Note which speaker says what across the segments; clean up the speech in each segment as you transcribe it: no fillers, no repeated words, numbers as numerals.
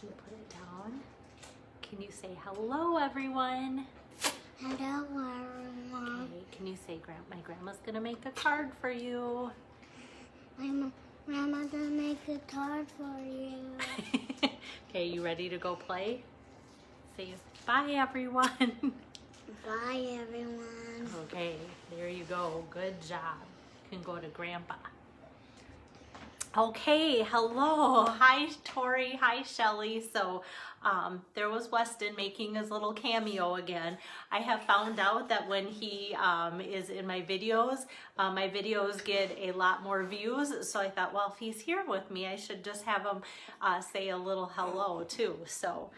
Speaker 1: You put it down. Can you say hello, everyone?
Speaker 2: Hello, everyone.
Speaker 1: Okay, can you say, my grandma's gonna make a card for you?
Speaker 2: My grandma's gonna make a card for you.
Speaker 1: Okay, you ready to go play? Say bye, everyone.
Speaker 2: Bye, everyone.
Speaker 1: Okay, there you go. Good job. You can go to Grandpa. Okay, hello. Hi, Tori. Hi, Shelly. So there was Weston making his little cameo again. I have found out that when he is in my videos get a lot more views. So I thought, well, if he's here with me, I should just have him say a little hello too. So.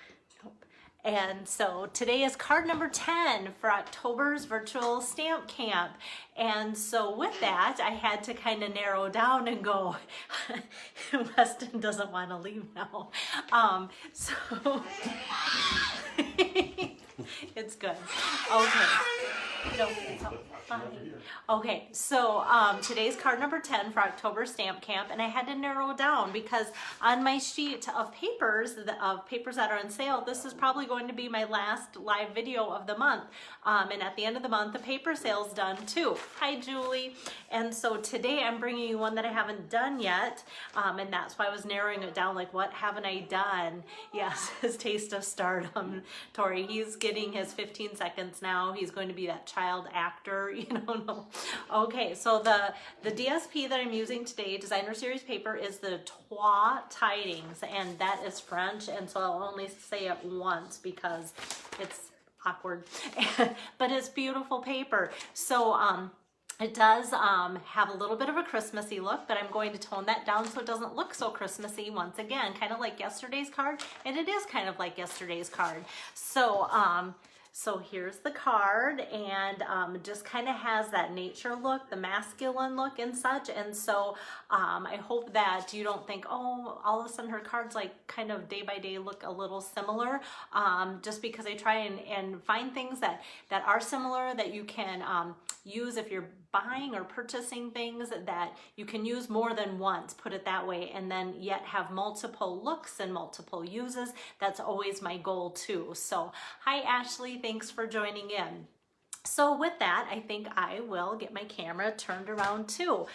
Speaker 1: And so today is card number 10 for October's virtual stamp camp. And so with that, I had to kind of narrow down and go, Weston doesn't want to leave now. So it's good. Okay. No, it's all fine. Okay, so today's card number 10 for October Stamp Camp, and I had to narrow down because on my sheet of papers that are on sale, this is probably going to be my last live video of the month. And at the end of the month, the paper sale's done too. Hi, Julie. And so today I'm bringing you one that I haven't done yet, and that's why I was narrowing it down, like what haven't I done? Yes, his Taste of Stardom. Tori, he's getting his 15 seconds now. He's going to be that child actor, you know. No. Okay, so the DSP that I'm using today, designer series paper, is the Toile Tidings, and that is French, and so I'll only say it once because it's awkward, but it's beautiful paper. So it does have a little bit of a Christmassy look, but I'm going to tone that down so it doesn't look so Christmassy once again, kind of like yesterday's card, and it is kind of like yesterday's card. So so here's the card, and just kind of has that nature look, the masculine look and such. And so I hope that you don't think, oh, all of a sudden her cards like kind of day by day look a little similar, just because I try and find things that are similar that you can use if you're buying or purchasing things that you can use more than once, put it that way, and then yet have multiple looks and multiple uses. That's always my goal too. So hi, Ashley, thanks for joining in. So with that, I think I will get my camera turned around too.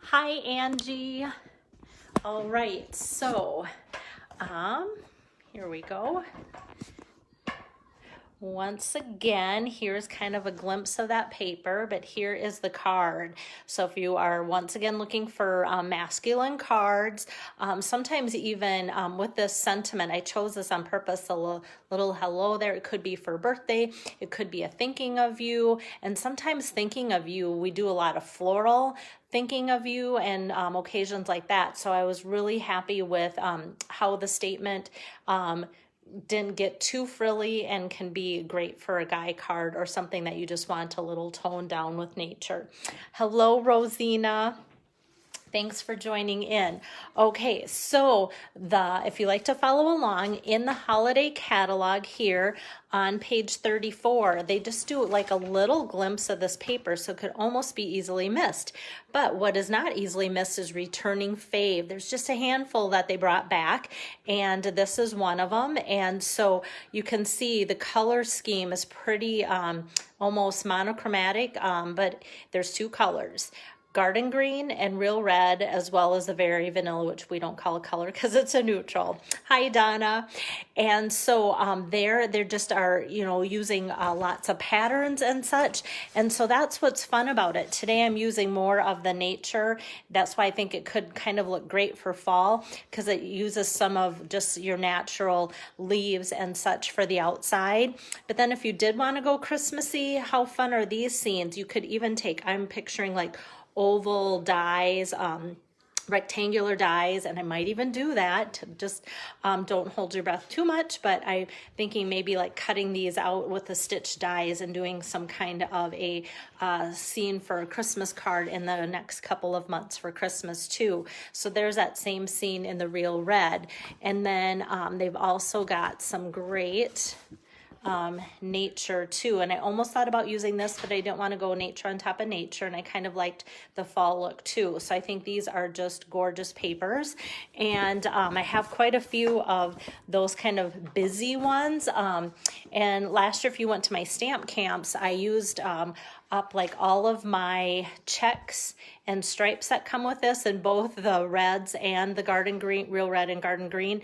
Speaker 1: Hi, Angie. All right, so here we go. Once again, here's kind of a glimpse of that paper, but here is the card. So if you are once again looking for masculine cards, sometimes even with this sentiment, I chose this on purpose, a little hello there. It could be for birthday, it could be a thinking of you, and sometimes thinking of you, we do a lot of floral thinking of you and occasions like that. So I was really happy with how the statement didn't get too frilly and can be great for a guy card or something that you just want a little tone down with nature. Hello, Rosina. Thanks for joining in. Okay, so if you like to follow along in the holiday catalog here on page 34, they just do like a little glimpse of this paper, so it could almost be easily missed. But what is not easily missed is returning fave. There's just a handful that they brought back, and this is one of them. And so you can see the color scheme is pretty almost monochromatic, but there's two colors. Garden green and real red, as well as the very vanilla, which we don't call a color because it's a neutral. Hi, Donna. And so they just are, you know, using lots of patterns and such. And so that's what's fun about it. Today I'm using more of the nature. That's why I think it could kind of look great for fall, because it uses some of just your natural leaves and such for the outside. But then if you did want to go Christmassy, how fun are these scenes? You could even take, I'm picturing like oval dies, rectangular dies, and I might even do that. Just don't hold your breath too much, but I'm thinking maybe like cutting these out with the stitch dies and doing some kind of a scene for a Christmas card in the next couple of months for Christmas too. So there's that same scene in the real red. And then they've also got some great nature too. And I almost thought about using this, but I didn't want to go nature on top of nature. And I kind of liked the fall look too. So I think these are just gorgeous papers. And I have quite a few of those kind of busy ones. And last year, if you went to my stamp camps, I used up like all of my checks and stripes that come with this, and both the reds and the garden green, real red and garden green,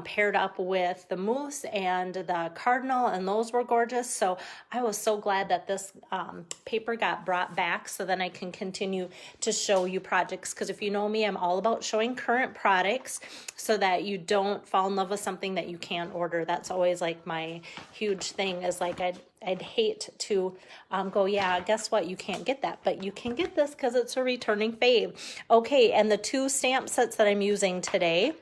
Speaker 1: paired up with the moose and the cardinal, and those were gorgeous. So I was so glad that this paper got brought back, so then I can continue to show you projects, because if you know me, I'm all about showing current products so that you don't fall in love with something that you can't order. That's always like my huge thing, is like I'd hate to go, yeah, guess what? You can't get that, but you can get this because it's a returning fave. Okay, and the two stamp sets that I'm using today,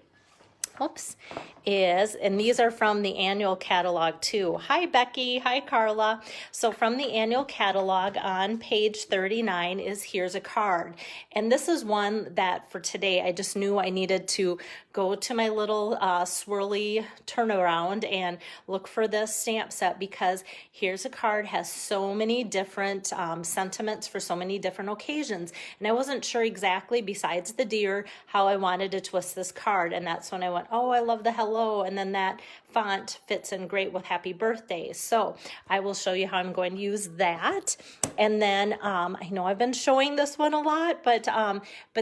Speaker 1: and these are from the annual catalog too. Hi, Becky. Hi, Carla. So from the annual catalog on page 39 is Here's a Card. And this is one that for today, I just knew I needed to go to my little swirly turnaround and look for this stamp set, because Here's a Card has so many different sentiments for so many different occasions. And I wasn't sure exactly, besides the deer, how I wanted to twist this card. And that's when I went, oh, I love the hello. And then that font fits in great with happy birthday. So I will show you how I'm going to use that. And then I know I've been showing this one a lot, but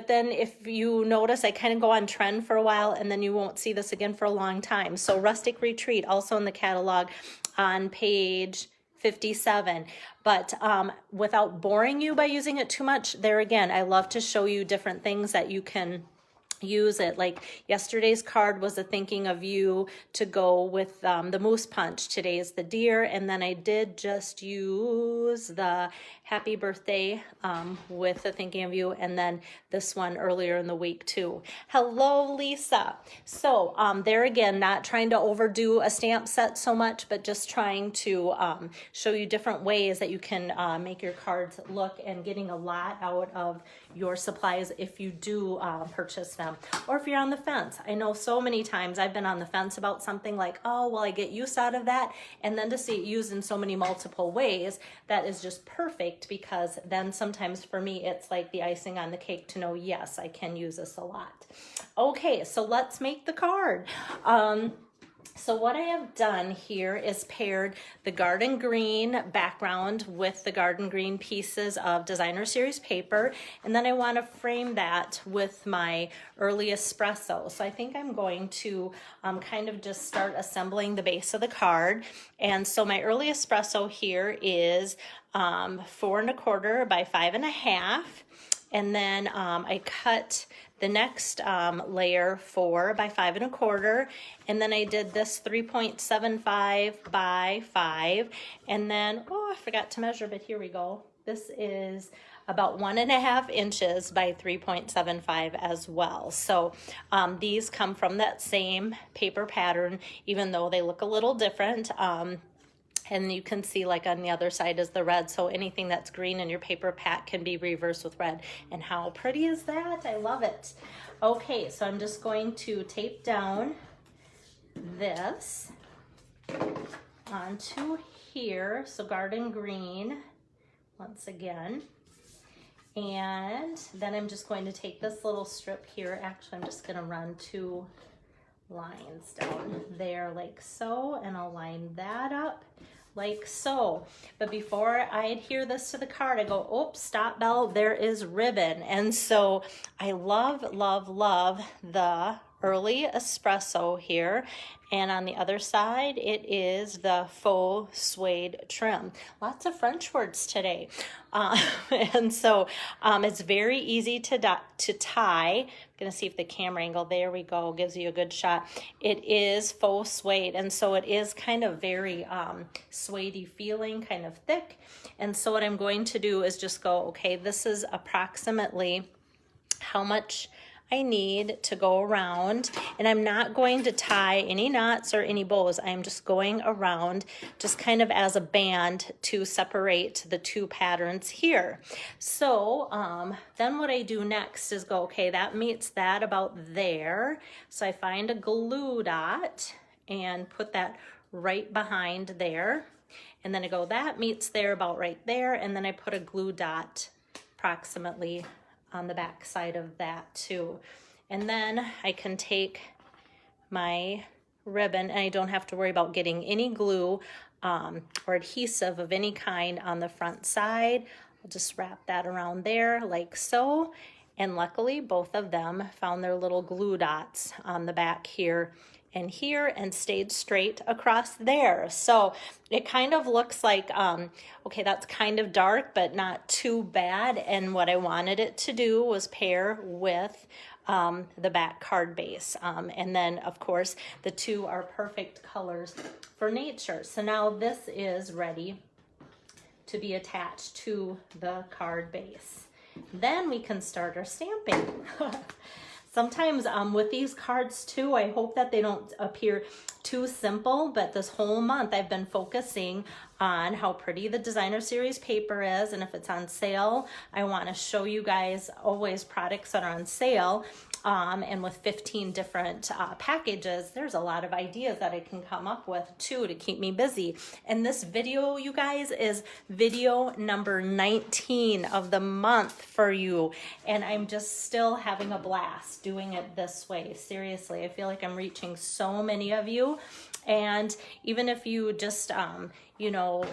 Speaker 1: then if you notice, I kind of go on trend for a while, and then you won't see this again for a long time. So Rustic Retreat, also in the catalog on page 57. But without boring you by using it too much, there again, I love to show you different things that you can use it. Like yesterday's card was a thinking of you to go with the moose punch. Today is the deer, and then I did just use the happy birthday with the thinking of you, and then this one earlier in the week too. Hello, Lisa. So there again, not trying to overdo a stamp set so much, but just trying to show you different ways that you can make your cards look, and getting a lot out of your supplies if you do purchase them, or if you're on the fence. I know so many times I've been on the fence about something, like, oh, well, I get use out of that, and then to see it used in so many multiple ways, that is just perfect, because then sometimes for me it's like the icing on the cake to know, yes, I can use this a lot. Okay, so let's make the card. So what I have done here is paired the garden green background with the garden green pieces of designer series paper, and then I want to frame that with my early espresso. So I think I'm going to kind of just start assembling the base of the card. And so my early espresso here is 4 1/4 by 5 1/2. And then I cut the next layer 4 by 5 1/4, and then I did this 3.75 by 5, and then, oh, I forgot to measure, but here we go. This is about 1.5 inches by 3.75 as well. So these come from that same paper pattern, even though they look a little different. And you can see, like, on the other side is the red, so anything that's green in your paper pack can be reversed with red. And how pretty is that? I love it. Okay, so I'm just going to tape down this onto here. So garden green once again. And then I'm just going to take this little strip here. Actually, I'm just going to run 2 lines down there like so, and I'll line that up like so. But before I adhere this to the card, I go, oops, stop, Belle, there is ribbon. And so I love, love, love the early espresso here. And on the other side, it is the faux suede trim. Lots of French words today. And so it's very easy to tie. I'm gonna see if the camera angle, there we go, gives you a good shot. It is faux suede, and so it is kind of very suede-y feeling, kind of thick. And so what I'm going to do is just go, okay, this is approximately how much I need to go around, and I'm not going to tie any knots or any bows. I'm just going around just kind of as a band to separate the 2 patterns here. So then what I do next is go, okay, that meets that about there. So I find a glue dot and put that right behind there. And then I go, that meets there, about right there. And then I put a glue dot approximately on the back side of that too. And then I can take my ribbon, and I don't have to worry about getting any glue or adhesive of any kind on the front side. I'll just wrap that around there like so. And luckily both of them found their little glue dots on the back here and here and stayed straight across there. So it kind of looks like, okay, that's kind of dark, but not too bad. And what I wanted it to do was pair with the back card base. And then of course the two are perfect colors for nature. So now this is ready to be attached to the card base. Then we can start our stamping. Sometimes with these cards too, I hope that they don't appear too simple, but this whole month I've been focusing on how pretty the designer series paper is, and if it's on sale, I want to show you guys always products that are on sale. And with 15 different packages, there's a lot of ideas that I can come up with too to keep me busy. And this video, you guys, is video number 19 of the month for you. And I'm just still having a blast doing it this way. Seriously, I feel like I'm reaching so many of you. And even if you just, you know,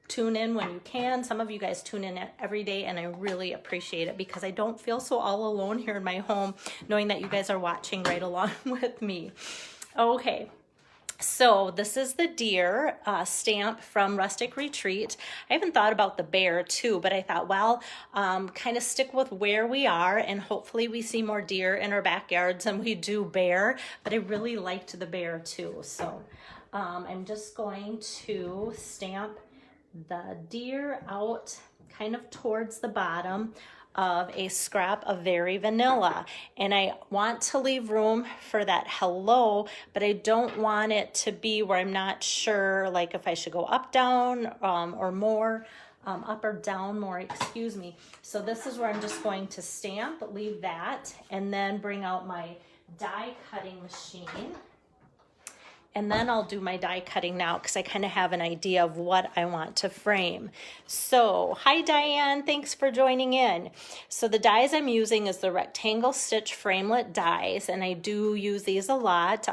Speaker 1: tune in when you can. Some of you guys tune in every day, and I really appreciate it because I don't feel so all alone here in my home knowing that you guys are watching right along with me. Okay. So this is the deer stamp from Rustic Retreat. I haven't thought about the bear too, but I thought, well, kind of stick with where we are, and hopefully we see more deer in our backyards than we do bear, but I really liked the bear too. So I'm just going to stamp the deer out kind of towards the bottom of a scrap of Very Vanilla. And I want to leave room for that hello, but I don't want it to be where I'm not sure, like if I should go up, down, or more, up or down more, excuse me. So this is where I'm just going to stamp, leave that, and then bring out my die cutting machine. And then I'll do my die cutting now because I kind of have an idea of what I want to frame. So, hi Diane, thanks for joining in. So the dies I'm using is the rectangle stitch framelit dies, and I do use these a lot.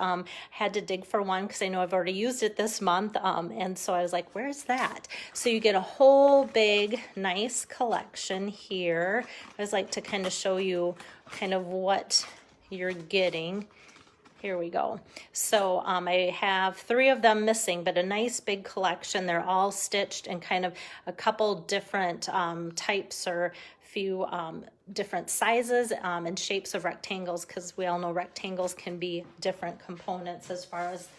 Speaker 1: Had to dig for one because I know I've already used it this month, and so I was like, where's that? So you get a whole big, nice collection here. I always like to kind of show you kind of what you're getting. Here we go. So I have 3 of them missing, but a nice big collection. They're all stitched in kind of a couple different types or few different sizes and shapes of rectangles, because we all know rectangles can be different components as far as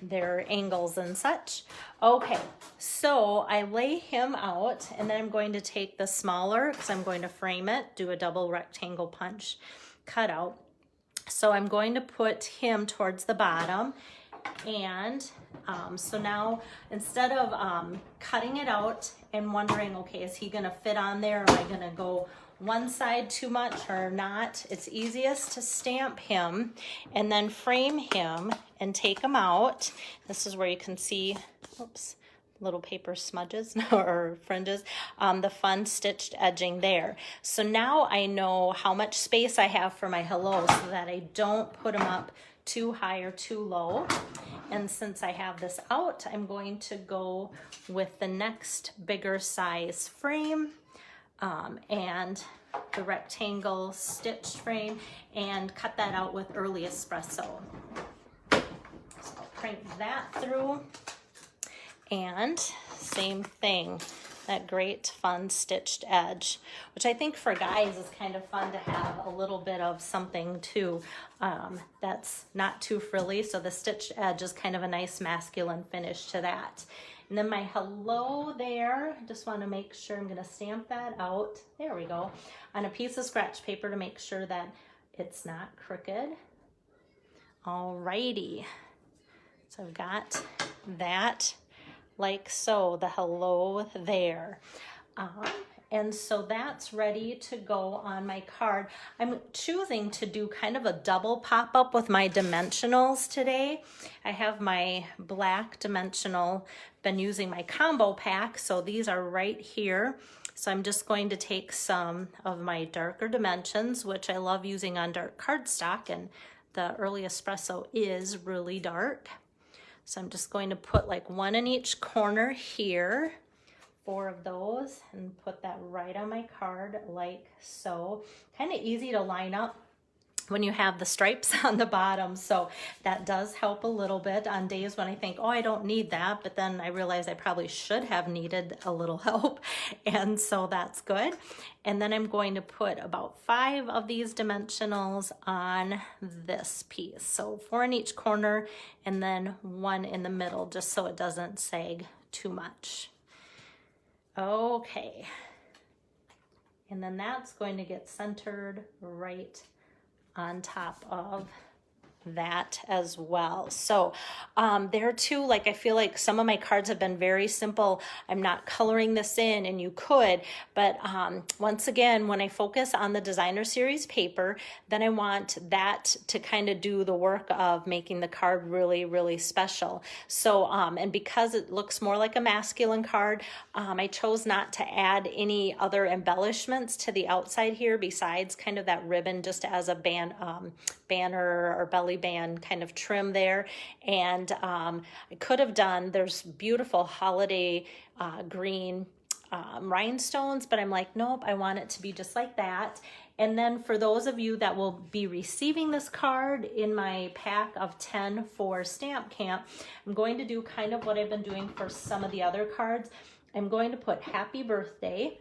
Speaker 1: their angles and such. Okay, so I lay him out, and then I'm going to take the smaller, because I'm going to frame it, do a double rectangle punch cutout. So I'm going to put him towards the bottom, and so now instead of cutting it out and wondering, okay, is he gonna fit on there? Am I gonna go one side too much or not? It's easiest to stamp him and then frame him and take him out. This is where you can see, oops, little paper smudges or fringes, the fun stitched edging there. So now I know how much space I have for my hello so that I don't put them up too high or too low. And since I have this out, I'm going to go with the next bigger size frame and the rectangle stitched frame, and cut that out with Early Espresso. So I'll crank that through. And same thing, that great fun stitched edge, which I think for guys is kind of fun to have a little bit of something too that's not too frilly. So the stitched edge is kind of a nice masculine finish to that. And then my hello there, just want to make sure I'm going to stamp that out. There we go. On a piece of scratch paper to make sure that it's not crooked. Alrighty. So I've got that like so, the hello there. And so that's ready to go on my card. I'm choosing to do kind of a double pop-up with my dimensionals today. I have my black dimensional, been using my combo pack, so these are right here. So I'm just going to take some of my darker dimensions, which I love using on dark cardstock, and the Early Espresso is really dark. So I'm just going to put like one in each corner here. 4 of those, and put that right on my card like so. Kind of easy to line up when you have the stripes on the bottom, so that does help a little bit on days when I think, oh, I don't need that, but then I realize I probably should have needed a little help, and so that's good. And then I'm going to put about 5 of these dimensionals on this piece, so 4 in each corner and then 1 in the middle, just so it doesn't sag too much. Okay, and then that's going to get centered right on top of that as well. So there too, like I feel like some of my cards have been very simple. I'm not coloring this in, and you could, but once again, when I focus on the designer series paper, then I want that to kind of do the work of making the card really, really special. So and because it looks more like a masculine card, I chose not to add any other embellishments to the outside here besides kind of that ribbon, just as a banner or belly band kind of trim there. And I could have done, there's beautiful holiday green rhinestones, but I'm like, nope, I want it to be just like that. And then for those of you that will be receiving this card in my pack of 10 for Stamp Camp, I'm going to do kind of what I've been doing for some of the other cards. I'm going to put happy birthday,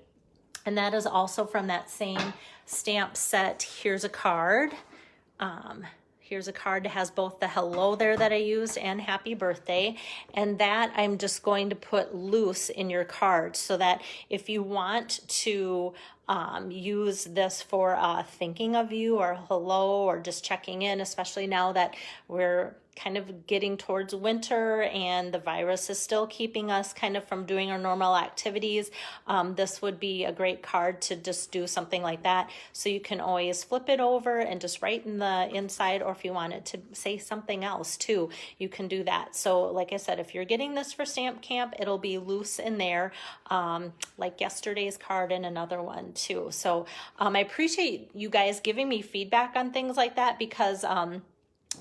Speaker 1: and that is also from that same stamp set. Here's a card. Here's a card that has both the hello there that I used and happy birthday. And that I'm just going to put loose in your card, so that if you want to use this for thinking of you or hello or just checking in, especially now that we're kind of getting towards winter and the virus is still keeping us kind of from doing our normal activities, this would be a great card to just do something like that. So you can always flip it over and just write in the inside, or if you wanted to say something else too, you can do that. So like I said, if you're getting this for Stamp Camp, it'll be loose in there, like yesterday's card and another one too. So I appreciate you guys giving me feedback on things like that, because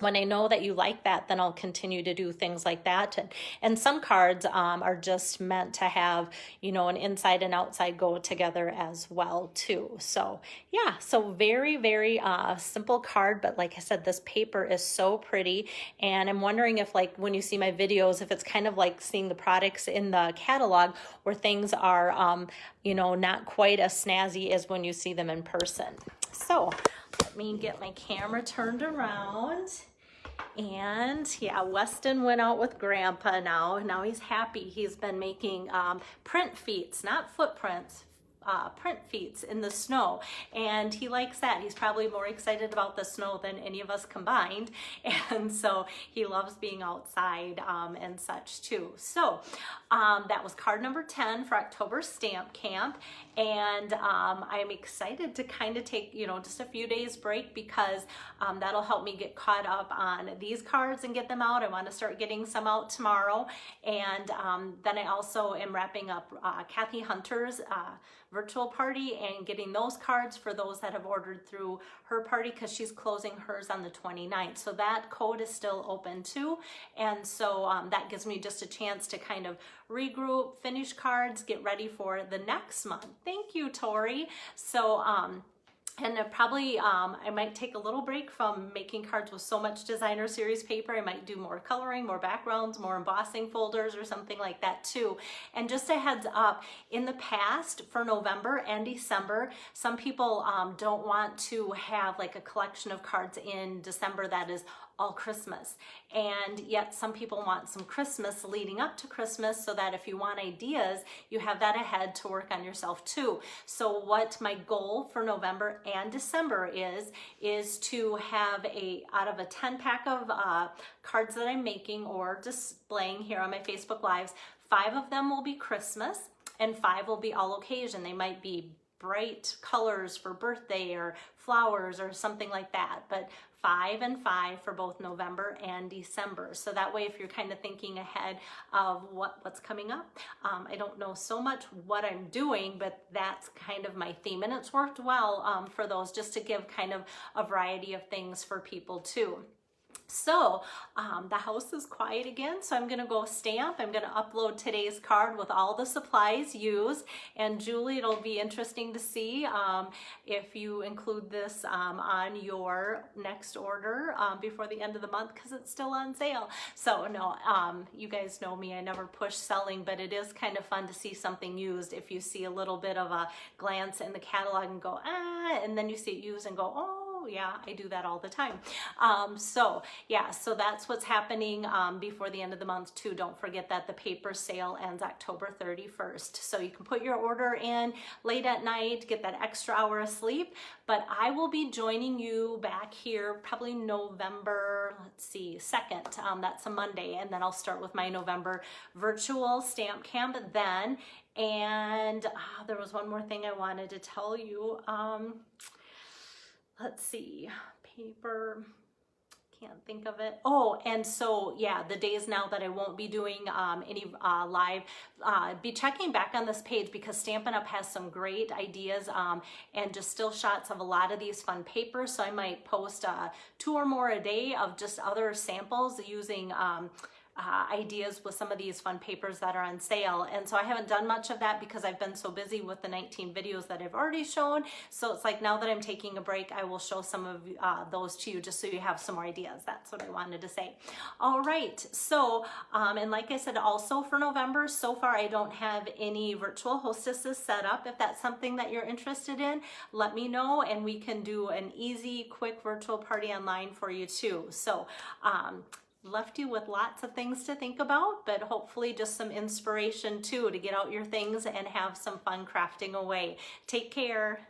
Speaker 1: when I know that you like that, then I'll continue to do things like that. And some cards are just meant to have, you know, an inside and outside go together as well too. So yeah, so very, very simple card. But like I said, this paper is so pretty. And I'm wondering if, like, when you see my videos, if it's kind of like seeing the products in the catalog where things are, you know, not quite as snazzy as when you see them in person. So let me get my camera turned around. And yeah, Weston went out with Grandpa now. Now he's happy. He's been making print feet, not footprints, print feet in the snow, and he likes that. He's probably more excited about the snow than any of us combined, and so he loves being outside and such too. So that was card number 10 for October Stamp Camp, and I'm excited to kind of take, you know, just a few days break, because that'll help me get caught up on these cards and get them out. I want to start getting some out tomorrow, and then I also am wrapping up Kathy Hunter's virtual party and getting those cards for those that have ordered through her party, because she's closing hers on the 29th. So that code is still open too. And so that gives me just a chance to kind of regroup, finish cards, get ready for the next month. Thank you, Tori. So and probably I might take a little break from making cards with so much designer series paper. I might do more coloring, more backgrounds, more embossing folders, or something like that too. And just a heads up, in the past for November and December, some people don't want to have like a collection of cards in December that is all Christmas, and yet some people want some Christmas leading up to Christmas, so that if you want ideas, you have that ahead to work on yourself too. So what my goal for November and December is to have out of a 10 pack of cards that I'm making or displaying here on my Facebook Lives, 5 of them will be Christmas, And 5 will be all occasion. They might be bright colors for birthday or flowers or something like that. But 5 and 5 for both November and December. So that way, if you're kind of thinking ahead of what's coming up, I don't know so much what I'm doing, but that's kind of my theme. And it's worked well for those, just to give kind of a variety of things for people too. So the house is quiet again, so I'm going to go stamp. I'm going to upload today's card with all the supplies used. And Julie, it'll be interesting to see if you include this on your next order before the end of the month, because it's still on sale. So no, you guys know me, I never push selling, but it is kind of fun to see something used. If you see a little bit of a glance in the catalog and go, ah, and then you see it used and go, oh, yeah, I do that all the time. So yeah, so that's what's happening before the end of the month too. Don't forget that the paper sale ends October 31st. So you can put your order in late at night, get that extra hour of sleep. But I will be joining you back here probably November, let's see, 2nd. That's a Monday. And then I'll start with my November virtual stamp camp then. And there was one more thing I wanted to tell you. Let's see, paper, can't think of it. Oh, and so yeah, the days now that I won't be doing any live, be checking back on this page, because Stampin' Up! Has some great ideas and just still shots of a lot of these fun papers. So I might post 2 or more a day of just other samples using ideas with some of these fun papers that are on sale. And so I haven't done much of that because I've been so busy with the 19 videos that I've already shown. So it's like, now that I'm taking a break, I will show some of those to you, just so you have some more ideas. That's what I wanted to say. All right, so and like I said, also for November, so far I don't have any virtual hostesses set up. If that's something that you're interested in, let me know, and we can do an easy, quick virtual party online for you too. So left you with lots of things to think about, but hopefully just some inspiration too, to get out your things and have some fun crafting away. Take care.